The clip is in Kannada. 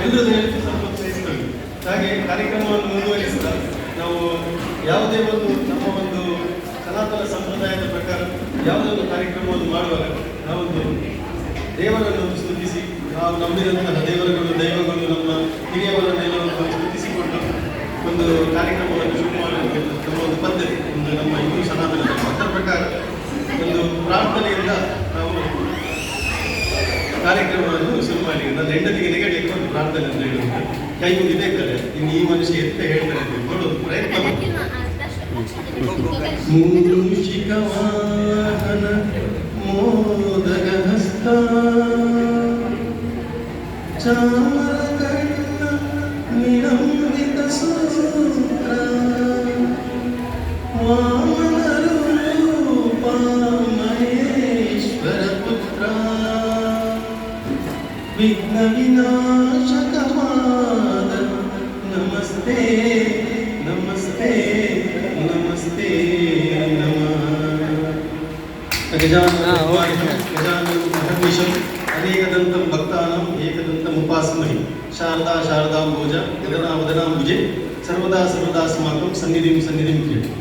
ಎಲ್ಲರೂ ಹೇಳಿ ಸ್ವಲ್ಪ ಸಹಿಸಿಕೊಳ್ಳಿ. ಹಾಗೆ ಕಾರ್ಯಕ್ರಮವನ್ನು ಮುಂದುವರಿಸಿದ ನಾವು ಯಾವುದೇ ಒಂದು ನಮ್ಮ ಒಂದು ಸನಾತನ ಸಂಪ್ರದಾಯದ ಪ್ರಕಾರ ಯಾವುದೇ ಒಂದು ಕಾರ್ಯಕ್ರಮವನ್ನು ಮಾಡುವಾಗ ನಾವೊಂದು ದೇವರನ್ನು ಸ್ತುತಿಸಿ, ನಾವು ನಂಬಿದಂತಹ ದೇವರುಗಳು ದೈವಗಳು ನಮ್ಮ ಹಿರಿಯವರನ್ನೆಲ್ಲ ಒಂದು ಸ್ತುತಿಸಿಕೊಂಡು ಒಂದು ಕಾರ್ಯಕ್ರಮವನ್ನು ಶುರು ಮಾಡುವುದು ನಮ್ಮ ಒಂದು ಪದ್ಧತಿ, ಒಂದು ನಮ್ಮ ಹಿಂದೂ ಸನಾತನ ಧರ್ಮ. ಅದರ ಪ್ರಕಾರ ಒಂದು ಪ್ರಾರ್ಥನೆಯಿಂದ ನಾವು ಕಾರ್ಯಕ್ರಮವನ್ನು ಶುರು ಮಾಡಿ ನನ್ನ ಹೆಂಡತಿಗೆ ನೆಗಡಿ ಒಂದು ಪ್ರಾರ್ಥನೆ ಅಂತ ಹೇಳುವುದು ಕೈ ಮುಗಿಬೇಕಾದ್ರೆ ಇನ್ನು ಈ ಮನುಷ್ಯ ಎಂತ ಹೇಳ್ತಾರೆ ಅಂತ ನೋಡೋದು ಪ್ರಯತ್ನ ಮಾಡಿ. ಮೂಷಿಕ ವಾಹನ ಮೋದಕ ಹಸ್ತ ಚಾಮರಕರ್ಣ ನಿರಂಬಿತ ಸೂತ್ರ ವಾಮನ ರೂಪ ಮಹೇಶ್ವರ ಪುತ್ರ ವಿಘ್ನ ವಿನಾಶಕವಾದ ನಮಸ್ತೆ ನಮಸ್ತೆ ನಮಸ್ತೆ ಗಜಾನನಂ ಅನೇಕದಂತಂ ಭಕ್ತಾನಾಂ ಏಕದಂತಂ ಉಪಾಸ್ಮಹಿ ಶಾರದಾ ಶಾರದಾಂಬೋಜ ವದನಾಂಬುಜೆ ಸರ್ವದಾ ಸರ್ವದಾ ಸ್ಮಾಕಂ ಸನ್ನಿಧಿಂ ಸನ್ನಿಧಿಂ ಕ್ರಿಯತೆ.